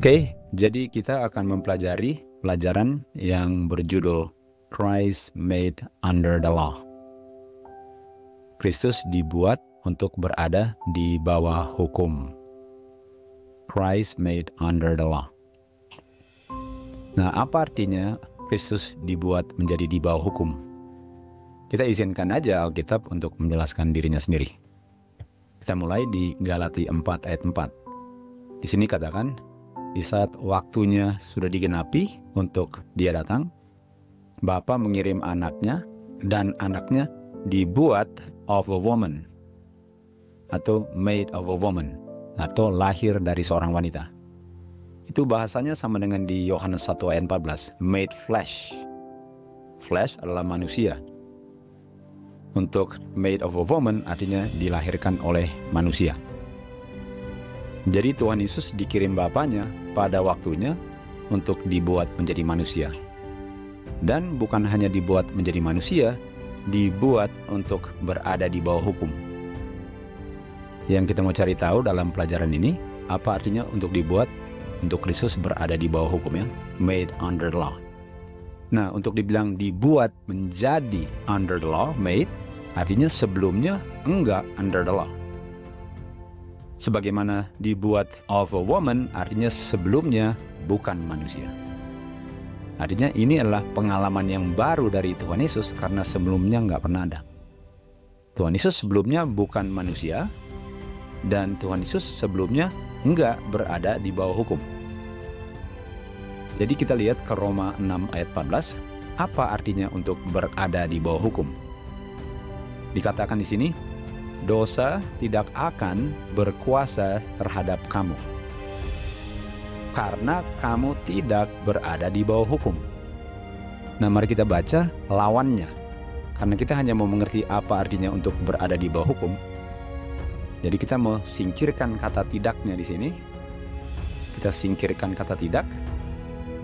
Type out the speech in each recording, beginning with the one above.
Oke, jadi kita akan mempelajari pelajaran yang berjudul Christ Made Under the Law. Kristus dibuat untuk berada di bawah hukum. Christ made under the law. Nah, apa artinya Kristus dibuat menjadi di bawah hukum? Kita izinkan aja Alkitab untuk menjelaskan dirinya sendiri. Kita mulai di Galati 4 ayat 4. Di sini katakan, di saat waktunya sudah digenapi untuk dia datang, Bapa mengirim anaknya dan anaknya dibuat of a woman atau made of a woman atau lahir dari seorang wanita. Itu bahasanya sama dengan di Yohanes 1 ayat 14, made flesh. Flesh adalah manusia. Untuk made of a woman artinya dilahirkan oleh manusia. Jadi Tuhan Yesus dikirim Bapanya pada waktunya untuk dibuat menjadi manusia. Dan bukan hanya dibuat menjadi manusia, dibuat untuk berada di bawah hukum. Yang kita mau cari tahu dalam pelajaran ini, apa artinya untuk dibuat untuk Kristus berada di bawah hukum ya, made under the law. Nah, untuk dibilang dibuat menjadi under the law, made, artinya sebelumnya enggak under the law. Sebagaimana dibuat of a woman, artinya sebelumnya bukan manusia. Artinya ini adalah pengalaman yang baru dari Tuhan Yesus karena sebelumnya nggak pernah ada. Tuhan Yesus sebelumnya bukan manusia, dan Tuhan Yesus sebelumnya nggak berada di bawah hukum. Jadi kita lihat ke Roma 6 ayat 14, apa artinya untuk berada di bawah hukum? Dikatakan di sini, dosa tidak akan berkuasa terhadap kamu, karena kamu tidak berada di bawah hukum. Nah, mari kita baca lawannya, karena kita hanya mau mengerti apa artinya untuk berada di bawah hukum. Jadi kita mau singkirkan kata tidaknya di sini. Kita singkirkan kata tidak.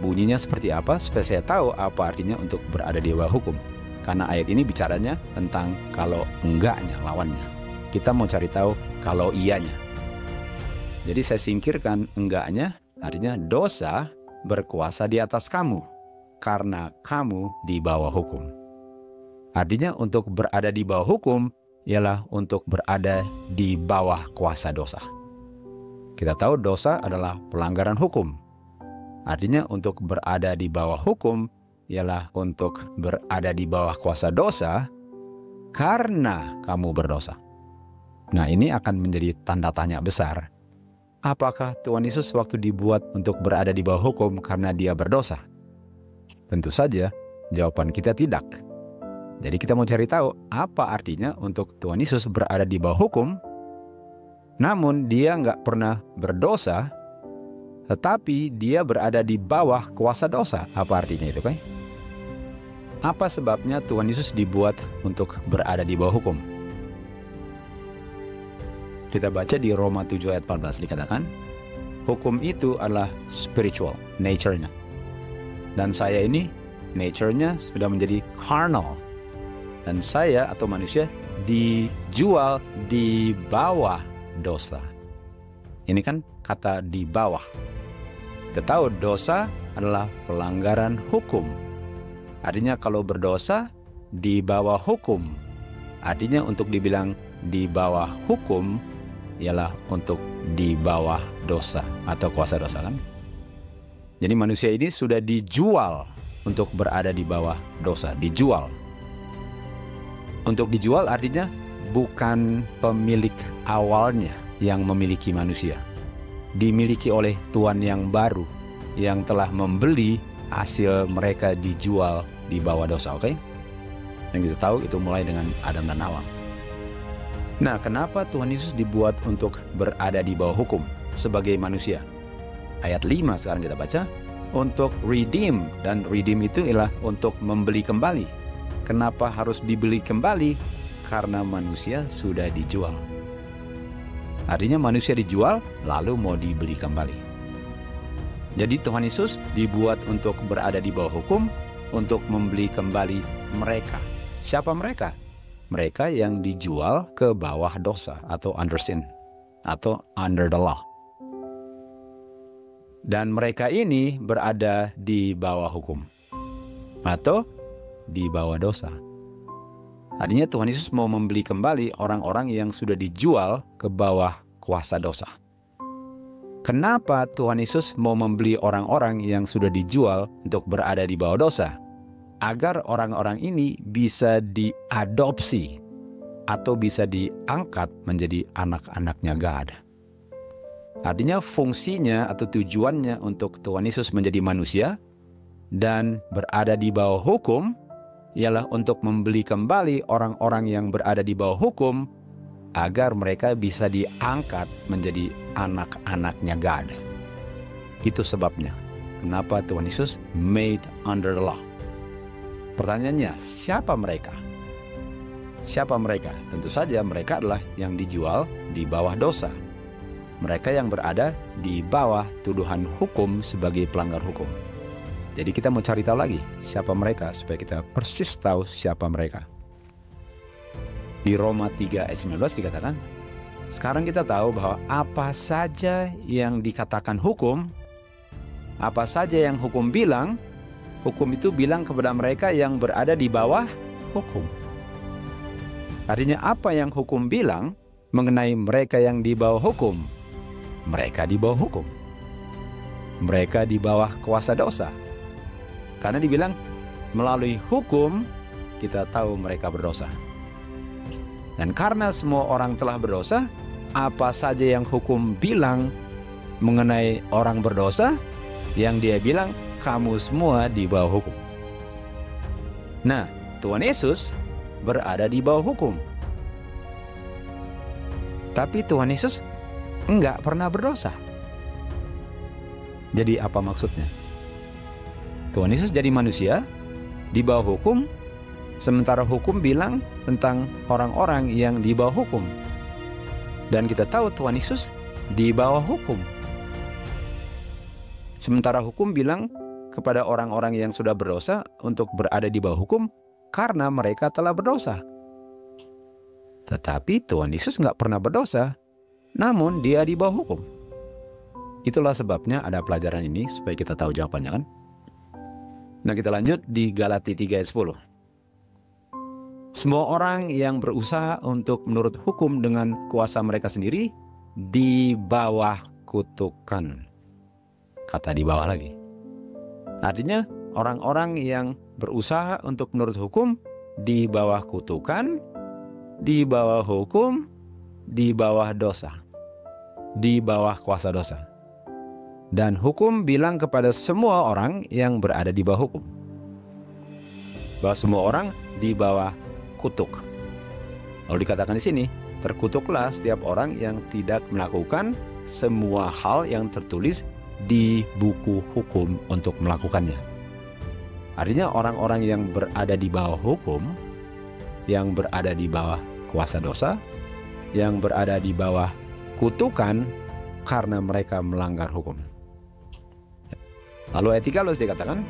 Bunyinya seperti apa? Supaya saya tahu apa artinya untuk berada di bawah hukum. Karena ayat ini bicaranya tentang kalau enggaknya, lawannya. Kita mau cari tahu kalau iyanya. Jadi saya singkirkan enggaknya, artinya dosa berkuasa di atas kamu karena kamu di bawah hukum. Artinya untuk berada di bawah hukum ialah untuk berada di bawah kuasa dosa. Kita tahu dosa adalah pelanggaran hukum. Artinya untuk berada di bawah hukum ialah untuk berada di bawah kuasa dosa karena kamu berdosa. Nah, ini akan menjadi tanda tanya besar. Apakah Tuhan Yesus waktu dibuat untuk berada di bawah hukum karena dia berdosa? Tentu saja jawaban kita tidak. Jadi kita mau cari tahu apa artinya untuk Tuhan Yesus berada di bawah hukum, namun dia nggak pernah berdosa, tetapi dia berada di bawah kuasa dosa. Apa artinya itu, kan? Apa sebabnya Tuhan Yesus dibuat untuk berada di bawah hukum? Kita baca di Roma 7 ayat 14 dikatakan, hukum itu adalah spiritual, nature-nya. Dan saya ini, nature-nya sudah menjadi carnal. Dan saya atau manusia dijual di bawah dosa. Ini kan kata di bawah. Kita tahu dosa adalah pelanggaran hukum. Artinya kalau berdosa di bawah hukum. Artinya untuk dibilang di bawah hukum ialah untuk di bawah dosa atau kuasa dosa, kan? Jadi manusia ini sudah dijual untuk berada di bawah dosa, dijual. Untuk dijual artinya bukan pemilik awalnya yang memiliki manusia. Dimiliki oleh Tuhan yang baru yang telah membeli hasil mereka dijual di bawah dosa, oke? Yang kita tahu itu mulai dengan Adam dan Hawa. Nah, kenapa Tuhan Yesus dibuat untuk berada di bawah hukum sebagai manusia? Ayat 5 sekarang kita baca, untuk redeem, dan redeem itu ialah untuk membeli kembali. Kenapa harus dibeli kembali? Karena manusia sudah dijual. Artinya manusia dijual, lalu mau dibeli kembali. Jadi Tuhan Yesus dibuat untuk berada di bawah hukum, untuk membeli kembali mereka. Siapa mereka? Mereka yang dijual ke bawah dosa atau under sin, atau under the law. Dan mereka ini berada di bawah hukum atau di bawah dosa. Artinya Tuhan Yesus mau membeli kembali orang-orang yang sudah dijual ke bawah kuasa dosa. Kenapa Tuhan Yesus mau membeli orang-orang yang sudah dijual untuk berada di bawah dosa? Agar orang-orang ini bisa diadopsi atau bisa diangkat menjadi anak-anaknya God. Artinya fungsinya atau tujuannya untuk Tuhan Yesus menjadi manusia dan berada di bawah hukum ialah untuk membeli kembali orang-orang yang berada di bawah hukum agar mereka bisa diangkat menjadi anak-anaknya God. Itu sebabnya kenapa Tuhan Yesus made under the law. Pertanyaannya, siapa mereka? Siapa mereka? Tentu saja mereka adalah yang dijual di bawah dosa. Mereka yang berada di bawah tuduhan hukum sebagai pelanggar hukum. Jadi kita mau cari tahu lagi siapa mereka supaya kita persis tahu siapa mereka. Di Roma 3 ayat 19 dikatakan, sekarang kita tahu bahwa apa saja yang dikatakan hukum, apa saja yang hukum bilang, hukum itu bilang kepada mereka yang berada di bawah hukum. Artinya apa yang hukum bilang mengenai mereka yang di bawah hukum? Mereka di bawah hukum. Mereka di bawah kuasa dosa. Karena dibilang melalui hukum kita tahu mereka berdosa. Dan karena semua orang telah berdosa, apa saja yang hukum bilang mengenai orang berdosa, yang dia bilang kamu semua di bawah hukum. Nah, Tuhan Yesus berada di bawah hukum. Tapi Tuhan Yesus enggak pernah berdosa. Jadi apa maksudnya? Tuhan Yesus jadi manusia di bawah hukum, sementara hukum bilang tentang orang-orang yang di bawah hukum. Dan kita tahu Tuhan Yesus di bawah hukum. Sementara hukum bilang kepada orang-orang yang sudah berdosa untuk berada di bawah hukum karena mereka telah berdosa. Tetapi Tuhan Yesus nggak pernah berdosa, namun dia di bawah hukum. Itulah sebabnya ada pelajaran ini supaya kita tahu jawabannya kan. Nah kita lanjut di Galati 3 ayat 10. Semua orang yang berusaha untuk menurut hukum dengan kuasa mereka sendiri di bawah kutukan. Kata di bawah lagi. Artinya orang-orang yang berusaha untuk menurut hukum di bawah kutukan, di bawah hukum, di bawah dosa, di bawah kuasa dosa. Dan hukum bilang kepada semua orang yang berada di bawah hukum bahwa semua orang di bawah kutuk. Lalu dikatakan di sini, terkutuklah setiap orang yang tidak melakukan semua hal yang tertulis di buku hukum untuk melakukannya. Artinya orang-orang yang berada di bawah hukum, yang berada di bawah kuasa dosa, yang berada di bawah kutukan karena mereka melanggar hukum. Lalu ayat 13 dikatakan,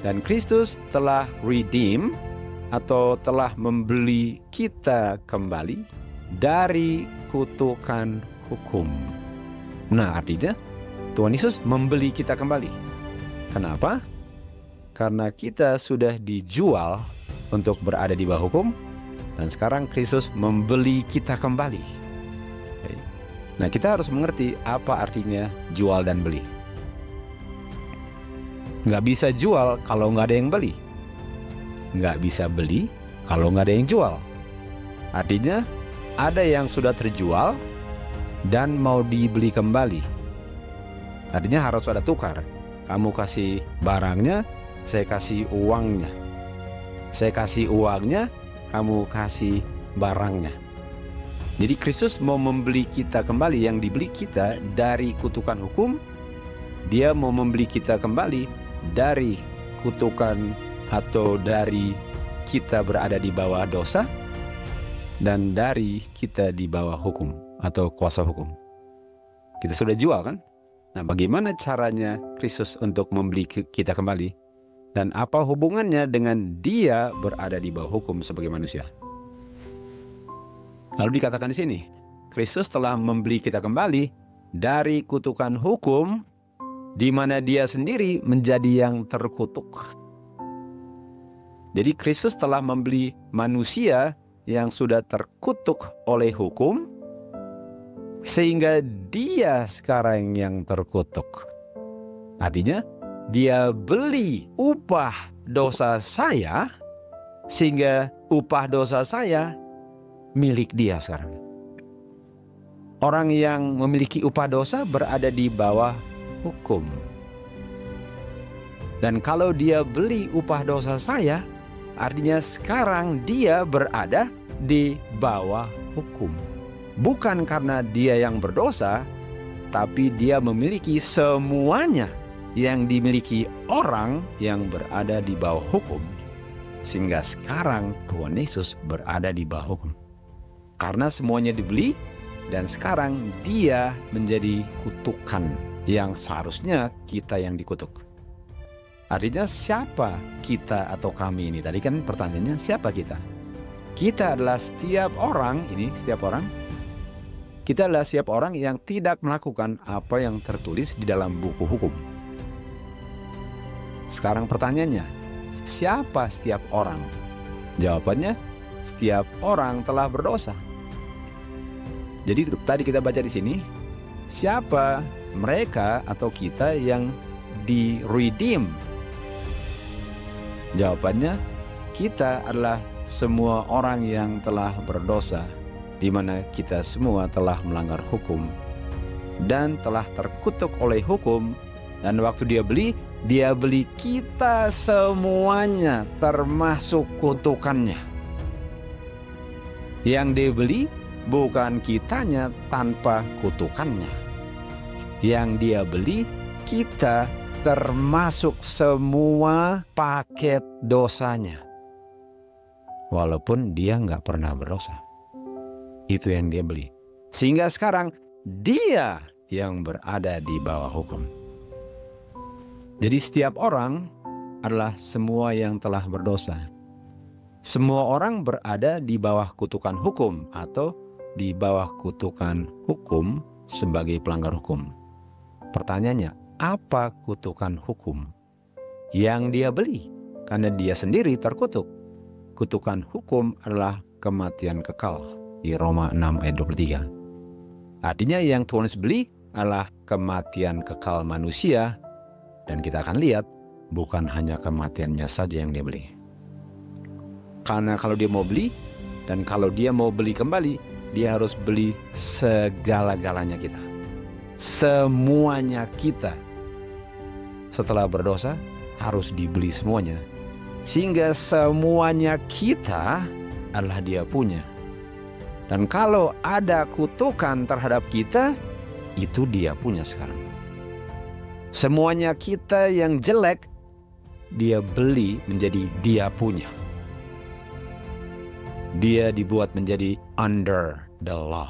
dan Kristus telah redeem atau telah membeli kita kembali dari kutukan hukum. Nah artinya Tuhan Yesus membeli kita kembali. Kenapa? Karena kita sudah dijual untuk berada di bawah hukum, dan sekarang Kristus membeli kita kembali. Nah kita harus mengerti apa artinya jual dan beli. Nggak bisa jual kalau nggak ada yang beli. Nggak bisa beli kalau nggak ada yang jual. Artinya ada yang sudah terjual dan mau dibeli kembali. Artinya harus ada tukar. Kamu kasih barangnya, saya kasih uangnya. Saya kasih uangnya, kamu kasih barangnya. Jadi Kristus mau membeli kita kembali, yang dibeli kita dari kutukan hukum. Dia mau membeli kita kembali dari kutukan atau dari kita berada di bawah dosa dan dari kita di bawah hukum atau kuasa hukum. Kita sudah jual kan? Nah bagaimana caranya Kristus untuk membeli kita kembali? Dan apa hubungannya dengan dia berada di bawah hukum sebagai manusia? Lalu dikatakan di sini, Kristus telah membeli kita kembali dari kutukan hukum di mana dia sendiri menjadi yang terkutuk. Jadi Kristus telah membeli manusia yang sudah terkutuk oleh hukum, sehingga dia sekarang yang terkutuk. Artinya dia beli upah dosa saya, sehingga upah dosa saya milik dia sekarang. Orang yang memiliki upah dosa berada di bawah hukum. Dan kalau dia beli upah dosa saya, artinya sekarang dia berada di bawah hukum. Bukan karena dia yang berdosa, tapi dia memiliki semuanya yang dimiliki orang yang berada di bawah hukum. Sehingga sekarang Tuhan Yesus berada di bawah hukum. Karena semuanya dibeli, dan sekarang dia menjadi kutukan yang seharusnya kita yang dikutuk. Artinya siapa kita atau kami ini? Tadi kan pertanyaannya siapa kita? Kita adalah setiap orang, kita adalah setiap orang yang tidak melakukan apa yang tertulis di dalam buku hukum. Sekarang pertanyaannya, siapa setiap orang? Jawabannya, setiap orang telah berdosa. Jadi tadi kita baca di sini, siapa mereka atau kita yang di-redeem? Jawabannya, kita adalah semua orang yang telah berdosa, di mana kita semua telah melanggar hukum dan telah terkutuk oleh hukum. Dan waktu dia beli kita semuanya termasuk kutukannya. Yang dibeli bukan kitanya tanpa kutukannya. Yang dia beli kita termasuk semua paket dosanya. Walaupun dia nggak pernah berdosa. Itu yang dia beli. Sehingga sekarang dia yang berada di bawah hukum. Jadi setiap orang adalah semua yang telah berdosa. Semua orang berada di bawah kutukan hukum atau di bawah kutukan hukum sebagai pelanggar hukum. Pertanyaannya, apa kutukan hukum yang dia beli? Karena dia sendiri terkutuk. Kutukan hukum adalah kematian kekal di Roma 6 ayat 23. Artinya yang Tuhan Yesus beli adalah kematian kekal manusia. Dan kita akan lihat bukan hanya kematiannya saja yang dia beli. Karena kalau dia mau beli dan kalau dia mau beli kembali, dia harus beli segala-galanya kita. Semuanya kita. Setelah berdosa harus dibeli semuanya. Sehingga semuanya kita adalah dia punya. Dan kalau ada kutukan terhadap kita, itu dia punya sekarang. Semuanya kita yang jelek, dia beli menjadi dia punya. Dia dibuat menjadi under the law.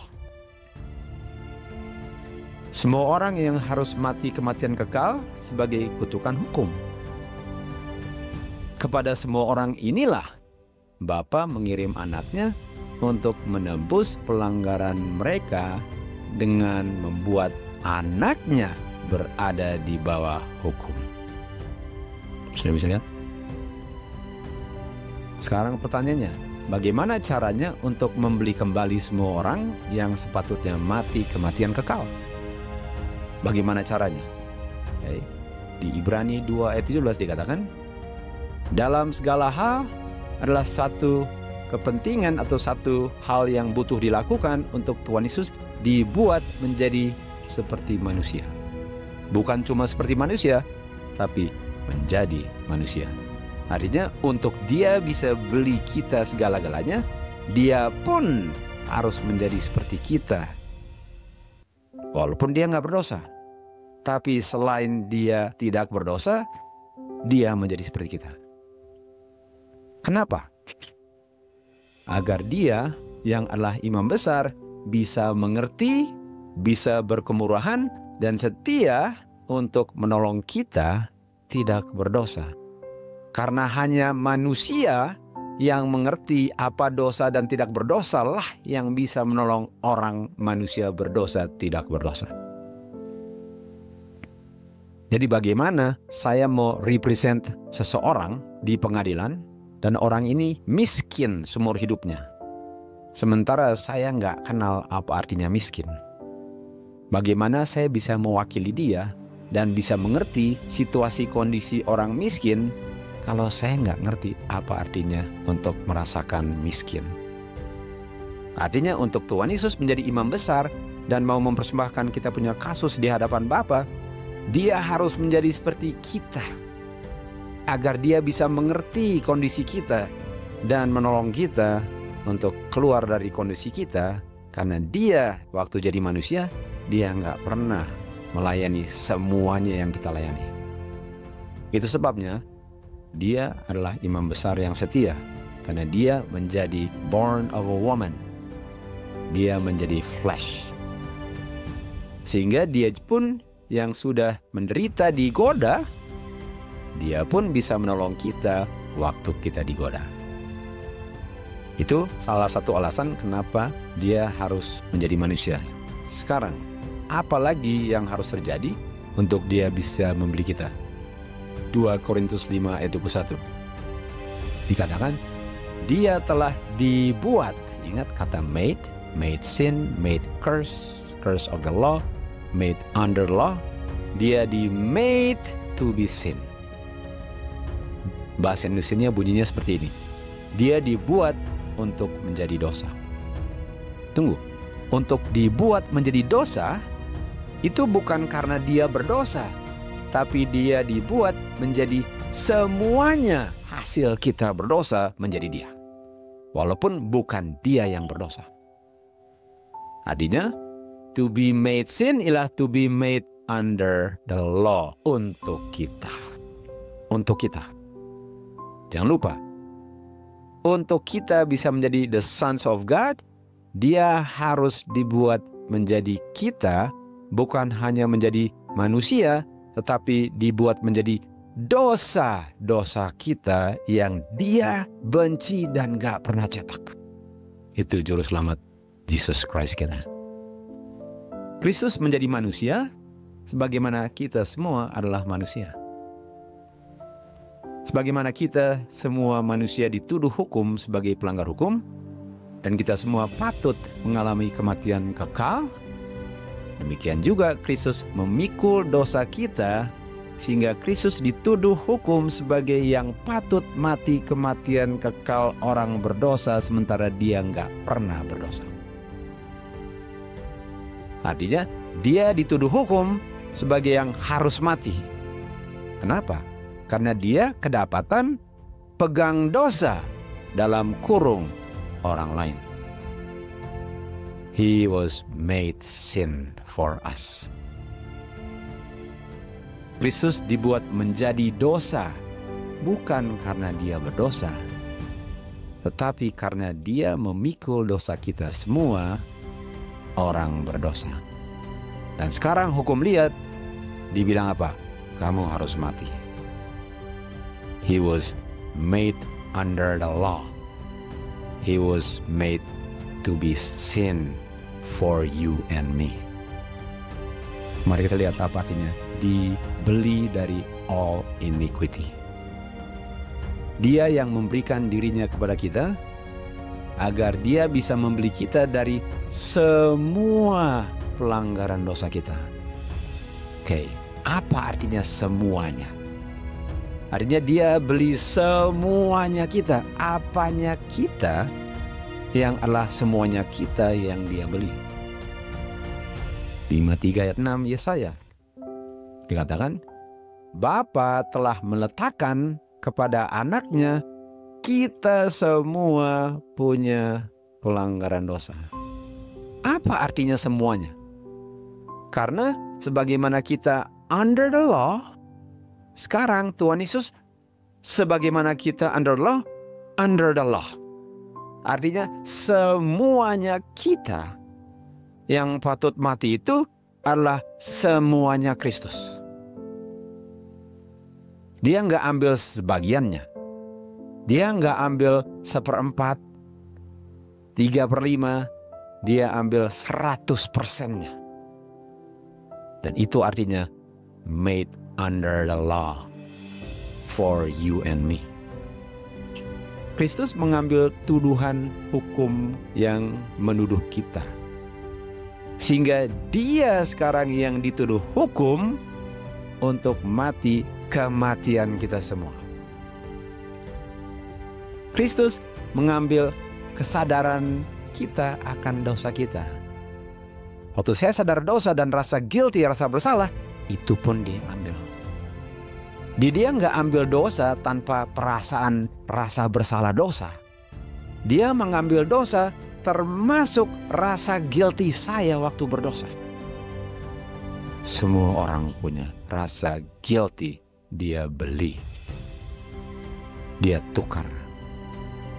Semua orang yang harus mati kematian kekal sebagai kutukan hukum. Kepada semua orang inilah Bapa mengirim anaknya untuk menebus pelanggaran mereka dengan membuat anaknya berada di bawah hukum. Sudah bisa lihat? Sekarang pertanyaannya, bagaimana caranya untuk membeli kembali semua orang yang sepatutnya mati kematian kekal? Bagaimana caranya? Di Ibrani 2 ayat 17 dikatakan, dalam segala hal adalah satu kepentingan atau satu hal yang butuh dilakukan untuk Tuhan Yesus dibuat menjadi seperti manusia. Bukan cuma seperti manusia, tapi menjadi manusia. Artinya untuk dia bisa beli kita segala-galanya, dia pun harus menjadi seperti kita. Walaupun dia nggak berdosa. Tapi selain dia tidak berdosa, dia menjadi seperti kita. Kenapa? Agar dia yang adalah imam besar bisa mengerti, bisa berkemurahan, dan setia untuk menolong kita tidak berdosa. Karena hanya manusia yang mengerti apa dosa dan tidak berdosa lah yang bisa menolong orang manusia berdosa tidak berdosa. Jadi bagaimana saya mau represent seseorang di pengadilan dan orang ini miskin seumur hidupnya, sementara saya nggak kenal apa artinya miskin. Bagaimana saya bisa mewakili dia dan bisa mengerti situasi kondisi orang miskin kalau saya nggak ngerti apa artinya untuk merasakan miskin. Artinya untuk Tuhan Yesus menjadi imam besar dan mau mempersembahkan kita punya kasus di hadapan Bapa, dia harus menjadi seperti kita agar dia bisa mengerti kondisi kita dan menolong kita untuk keluar dari kondisi kita, karena dia waktu jadi manusia dia nggak pernah melayani semuanya yang kita layani. Itu sebabnya dia adalah imam besar yang setia, karena dia menjadi born of a woman. Dia menjadi flesh, sehingga dia pun yang sudah menderita digoda, dia pun bisa menolong kita waktu kita digoda. Itu salah satu alasan kenapa dia harus menjadi manusia. Sekarang, apa lagi yang harus terjadi untuk dia bisa membeli kita? 2 Korintus 5 ayat 21. Dikatakan, dia telah dibuat, ingat kata made sin, made curse of the law, made under law. Dia di made to be sin. Bahasa Indonesianya bunyinya seperti ini. Dia dibuat untuk menjadi dosa. Tunggu, untuk dibuat menjadi dosa itu bukan karena dia berdosa, tapi dia dibuat menjadi semuanya hasil kita berdosa menjadi dia, walaupun bukan dia yang berdosa. Artinya, to be made sin ialah to be made under the law untuk kita. Untuk kita. Jangan lupa, untuk kita bisa menjadi the sons of God, dia harus dibuat menjadi kita, bukan hanya menjadi manusia, tetapi dibuat menjadi dosa-dosa kita yang dia benci dan gak pernah cetak. Itu juru selamat Jesus Christ kita. Kristus menjadi manusia, sebagaimana kita semua adalah manusia. Sebagaimana kita semua manusia dituduh hukum sebagai pelanggar hukum, dan kita semua patut mengalami kematian kekal, demikian juga Kristus memikul dosa kita, sehingga Kristus dituduh hukum sebagai yang patut mati kematian kekal orang berdosa, sementara dia nggak pernah berdosa. Artinya, dia dituduh hukum sebagai yang harus mati. Kenapa? Karena dia kedapatan pegang dosa dalam kurung orang lain. He was made sin for us. Kristus dibuat menjadi dosa, bukan karena dia berdosa, tetapi karena dia memikul dosa kita semua, orang berdosa. Dan sekarang hukum lihat, dibilang apa? Kamu harus mati. He was made under the law. He was made to be sin for you and me. Mari kita lihat apa artinya. Dibeli dari all iniquity. Dia yang memberikan dirinya kepada kita, agar dia bisa membeli kita dari semua pelanggaran dosa kita. Oke, apa artinya semuanya? Artinya dia beli semuanya kita. Apanya kita yang adalah semuanya kita yang dia beli? 53 ayat 6 Yesaya. Dikatakan, Bapa telah meletakkan kepada anaknya, kita semua punya pelanggaran dosa. Apa artinya semuanya? Karena sebagaimana kita under the law, sekarang Tuhan Yesus sebagaimana kita under the law. Artinya semuanya kita yang patut mati itu adalah semuanya Kristus. Dia nggak ambil sebagiannya. Dia nggak ambil 1/4, 3/5. Dia ambil 100%-nya. Dan itu artinya made under the law for you and me. Kristus mengambil tuduhan hukum yang menuduh kita, sehingga dia sekarang yang dituduh hukum untuk mati kematian kita semua. Kristus mengambil kesadaran kita akan dosa kita. Waktu saya sadar dosa dan rasa guilty, rasa bersalah, itu pun dia ambil. Dia nggak ambil dosa tanpa perasaan rasa bersalah dosa. Dia mengambil dosa termasuk rasa guilty saya waktu berdosa. Semua orang punya rasa guilty, dia beli. Dia tukar.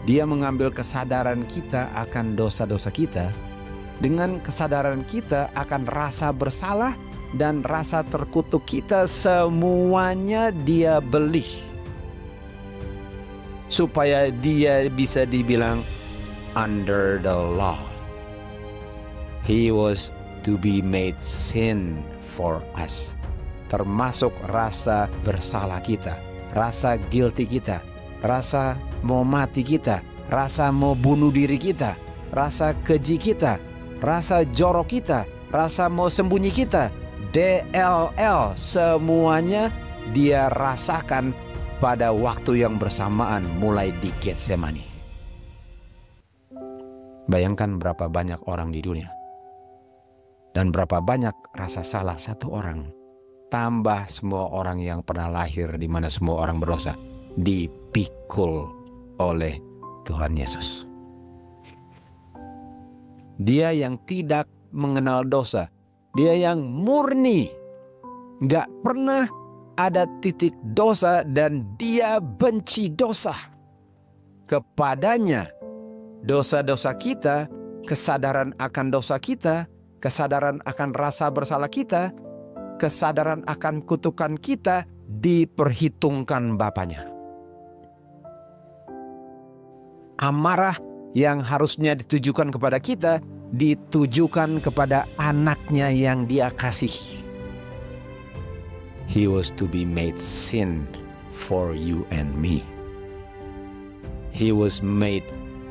Dia mengambil kesadaran kita akan dosa-dosa kita dengan kesadaran kita akan rasa bersalah dan rasa terkutuk kita, semuanya dia beli. Supaya dia bisa dibilang under the law. He was to be made sin for us. Termasuk rasa bersalah kita, rasa guilty kita, rasa mau mati kita, rasa mau bunuh diri kita, rasa keji kita, rasa jorok kita, rasa mau sembunyi kita, DLL, semuanya dia rasakan pada waktu yang bersamaan mulai di Getsemani. Bayangkan berapa banyak orang di dunia dan berapa banyak rasa salah satu orang, tambah semua orang yang pernah lahir di mana semua orang berdosa, dipikul oleh Tuhan Yesus. Dia yang tidak mengenal dosa, dia yang murni, gak pernah ada titik dosa dan dia benci dosa. Kepadanya dosa-dosa kita, kesadaran akan dosa kita, kesadaran akan rasa bersalah kita, kesadaran akan kutukan kita diperhitungkan Bapaknya. Amarah yang harusnya ditujukan kepada kita ditujukan kepada anaknya yang dia kasih. He was to be made sin for you and me. He was made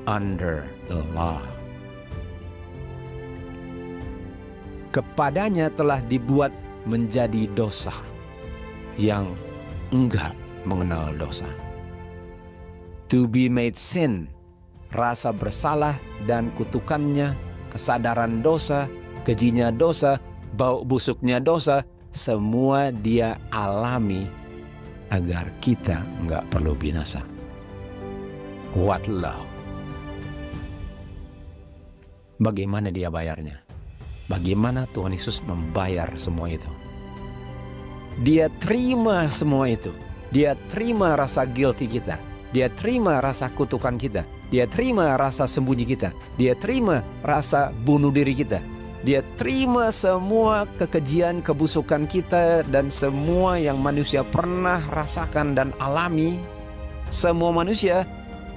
under the law. Kepadanya telah dibuat menjadi dosa yang enggak mengenal dosa. To be made sin, rasa bersalah dan kutukannya, kesadaran dosa, kejinya dosa, bau busuknya dosa, semua dia alami agar kita nggak perlu binasa. What love! Bagaimana dia bayarnya? Bagaimana Tuhan Yesus membayar semua itu? Dia terima semua itu. Dia terima rasa guilty kita. Dia terima rasa kutukan kita. Dia terima rasa sembunyi kita. Dia terima rasa bunuh diri kita. Dia terima semua kekejian, kebusukan kita dan semua yang manusia pernah rasakan dan alami. Semua manusia.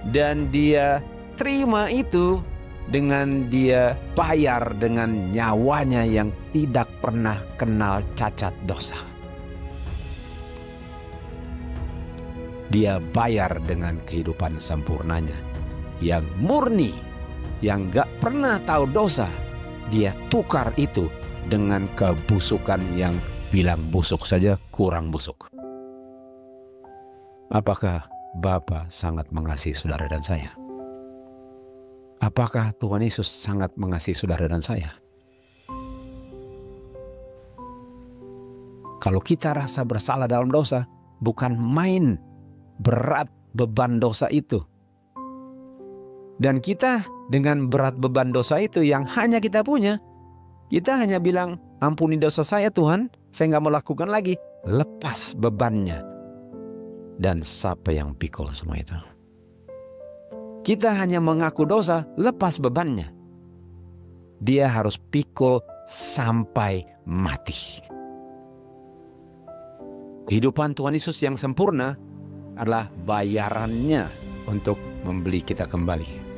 Dan dia terima itu dengan dia bayar dengan nyawanya yang tidak pernah kenal cacat dosa. Dia bayar dengan kehidupan sempurnanya yang murni, yang gak pernah tahu dosa. Dia tukar itu dengan kebusukan yang bilang busuk saja kurang busuk. Apakah Bapa sangat mengasihi saudara dan saya? Apakah Tuhan Yesus sangat mengasihi saudara dan saya? Kalau kita rasa bersalah dalam dosa, bukan main berat beban dosa itu. Dan kita dengan berat beban dosa itu yang hanya kita punya, kita hanya bilang, ampuni dosa saya Tuhan, saya gak mau lakukan lagi. Lepas bebannya. Dan siapa yang pikul semua itu? Kita hanya mengaku dosa, lepas bebannya. Dia harus pikul sampai mati. Kehidupan Tuhan Yesus yang sempurna adalah bayarannya untuk membeli kita kembali.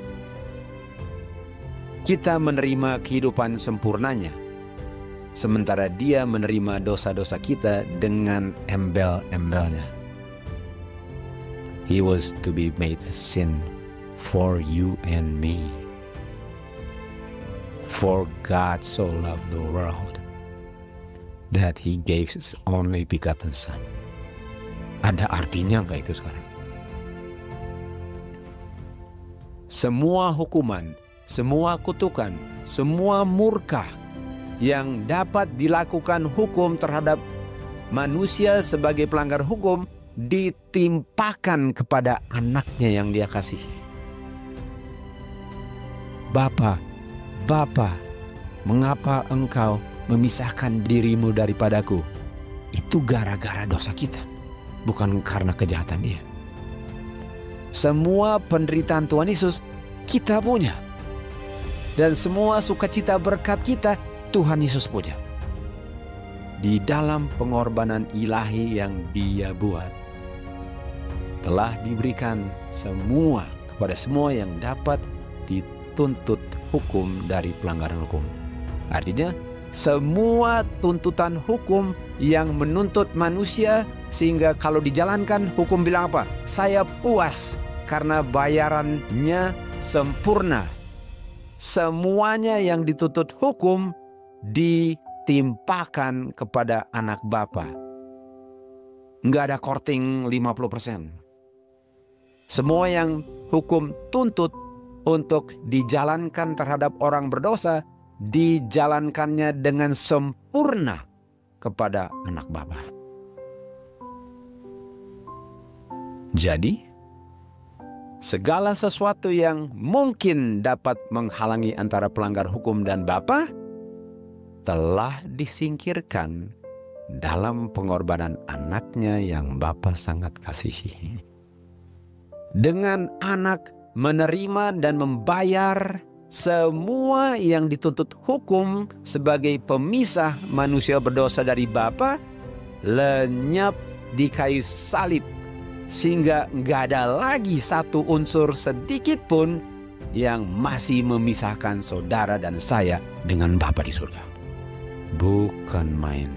Kita menerima kehidupan sempurnanya sementara Dia menerima dosa-dosa kita dengan embel-embelnya. He was to be made sin for you and me. For God so loved the world that He gave His only begotten Son. Ada artinya nggak itu sekarang? Semua hukuman, semua kutukan, semua murka yang dapat dilakukan hukum terhadap manusia sebagai pelanggar hukum ditimpakan kepada anaknya yang Dia kasihi. Bapa, mengapa engkau memisahkan dirimu daripadaku? Itu gara-gara dosa kita, bukan karena kejahatan Dia. Semua penderitaan Tuhan Yesus kita punya. Dan semua sukacita berkat kita Tuhan Yesus punya. Di dalam pengorbanan ilahi yang Dia buat, telah diberikan semua kepada semua yang dapat dituntut hukum dari pelanggaran hukum. Artinya semua tuntutan hukum yang menuntut manusia, sehingga kalau dijalankan hukum bilang apa? Saya puas karena bayarannya sempurna. Semuanya yang dituntut hukum ditimpakan kepada anak Bapa. Nggak ada korting 50%. Semua yang hukum tuntut untuk dijalankan terhadap orang berdosa, dijalankannya dengan sempurna kepada anak Bapa. Jadi, segala sesuatu yang mungkin dapat menghalangi antara pelanggar hukum dan Bapa telah disingkirkan dalam pengorbanan anaknya yang Bapa sangat kasihi. Dengan anak menerima dan membayar semua yang dituntut hukum sebagai pemisah manusia berdosa dari Bapa, lenyap di kayu salib, sehingga nggak ada lagi satu unsur sedikit pun yang masih memisahkan saudara dan saya dengan Bapa di surga. Bukan main.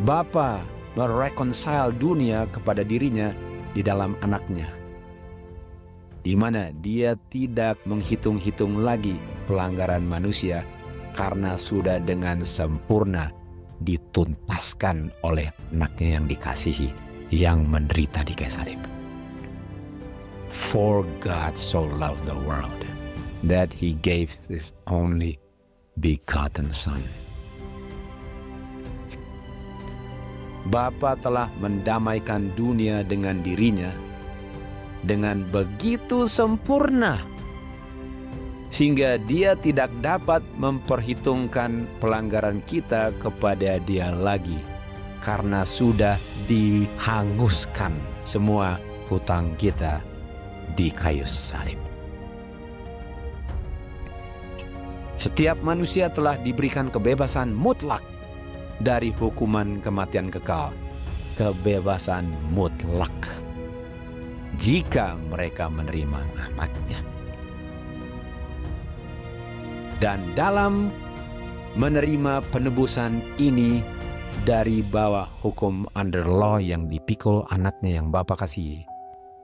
Bapa mereconcile dunia kepada dirinya di dalam anaknya, di mana Dia tidak menghitung-hitung lagi pelanggaran manusia karena sudah dengan sempurna dituntaskan oleh anaknya yang dikasihi, yang menderita di kayu salib. For God so loved the world that He gave His only begotten Son. Bapa telah mendamaikan dunia dengan dirinya dengan begitu sempurna, sehingga Dia tidak dapat memperhitungkan pelanggaran kita kepada Dia lagi, karena sudah dihanguskan semua hutang kita di kayu salib. Setiap manusia telah diberikan kebebasan mutlak dari hukuman kematian kekal. Kebebasan mutlak jika mereka menerima anaknya. Dan dalam menerima penebusan ini dari bawah hukum under law yang dipikul anaknya yang Bapa kasihi,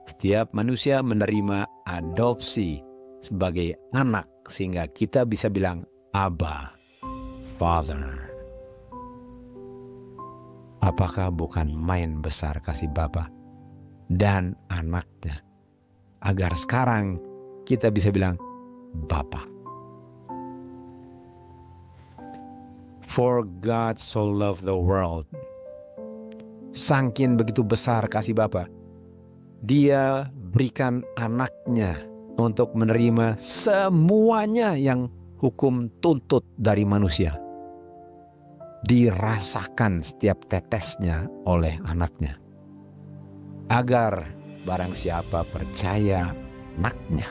setiap manusia menerima adopsi sebagai anak, sehingga kita bisa bilang Abba, Father. Apakah bukan main besar kasih Bapa dan anaknya, agar sekarang kita bisa bilang Bapa. For God so loved the world. Sangkin begitu besar kasih Bapa, Dia berikan anaknya untuk menerima semuanya yang hukum tuntut dari manusia. Dirasakan setiap tetesnya oleh anaknya, agar barang siapa percaya anaknya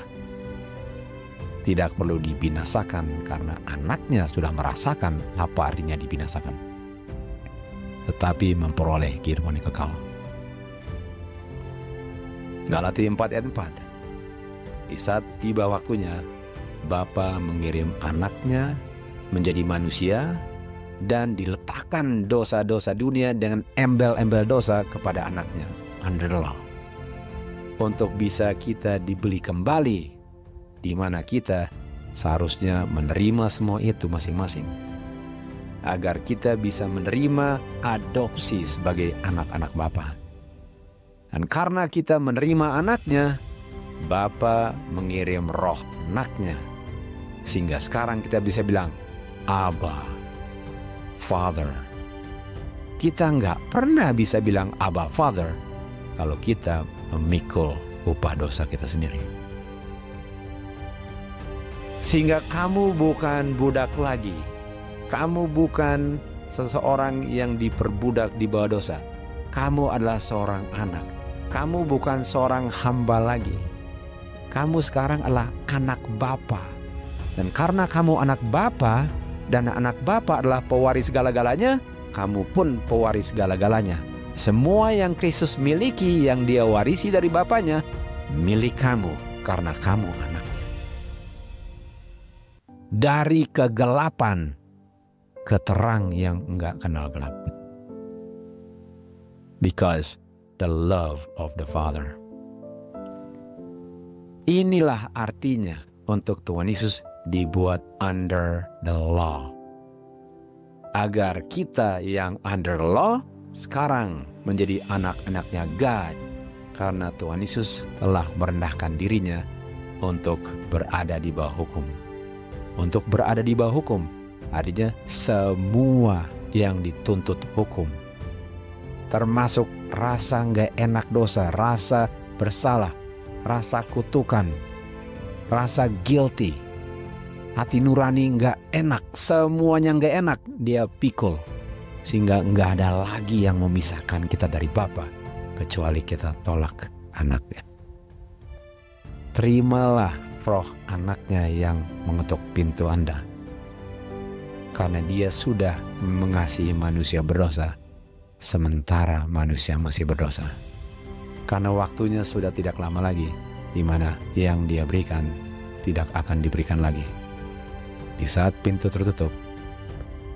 tidak perlu dibinasakan, karena anaknya sudah merasakan apa artinya dibinasakan, tetapi memperoleh kehidupan yang kekal. Galatia 4 ayat 4. Di saat tiba waktunya, Bapa mengirim anaknya menjadi manusia dan diletakkan dosa-dosa dunia dengan embel-embel dosa kepada anaknya under the law. Untuk bisa kita dibeli kembali, di mana kita seharusnya menerima semua itu masing-masing. Agar kita bisa menerima adopsi sebagai anak-anak Bapa. Dan karena kita menerima anaknya, Bapa mengirim roh anaknya. Sehingga sekarang kita bisa bilang, Abba, Father. Kita nggak pernah bisa bilang Abba, Father, kalau kita memikul upah dosa kita sendiri. Sehingga kamu bukan budak lagi. Kamu bukan seseorang yang diperbudak di bawah dosa. Kamu adalah seorang anak. Kamu bukan seorang hamba lagi. Kamu sekarang adalah anak Bapa. Dan karena kamu anak Bapa, dan anak Bapa adalah pewaris segala-galanya, kamu pun pewaris segala-galanya. Semua yang Kristus miliki, yang dia warisi dari Bapanya, milik kamu karena kamu anaknya. Dari kegelapan ke terang yang enggak kenal gelap. Because the love of the Father. Inilah artinya untuk Tuhan Yesus dibuat under the law. Agar kita yang under the law sekarang menjadi anak-anaknya God. Karena Tuhan Yesus telah merendahkan dirinya untuk berada di bawah hukum. Untuk berada di bawah hukum artinya semua yang dituntut hukum. Termasuk rasa nggak enak dosa, rasa bersalah, rasa kutukan, rasa guilty. Hati nurani nggak enak, semuanya nggak enak, dia pikul. Sehingga nggak ada lagi yang memisahkan kita dari Bapa, kecuali kita tolak anaknya. Terimalah roh anaknya yang mengetuk pintu Anda. Karena dia sudah mengasihi manusia berdosa, sementara manusia masih berdosa. Karena waktunya sudah tidak lama lagi, di mana yang dia berikan tidak akan diberikan lagi. Di saat pintu tertutup,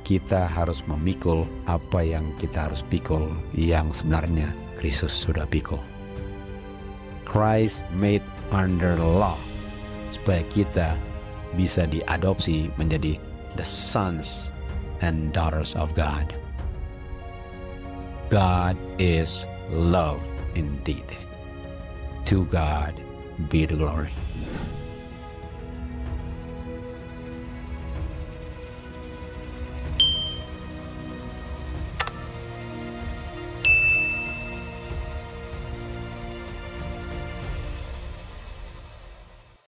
kita harus memikul apa yang kita harus pikul, yang sebenarnya Kristus sudah pikul. Christ made under law, supaya kita bisa diadopsi menjadi the sons and daughters of God. God is love indeed. To God be the glory.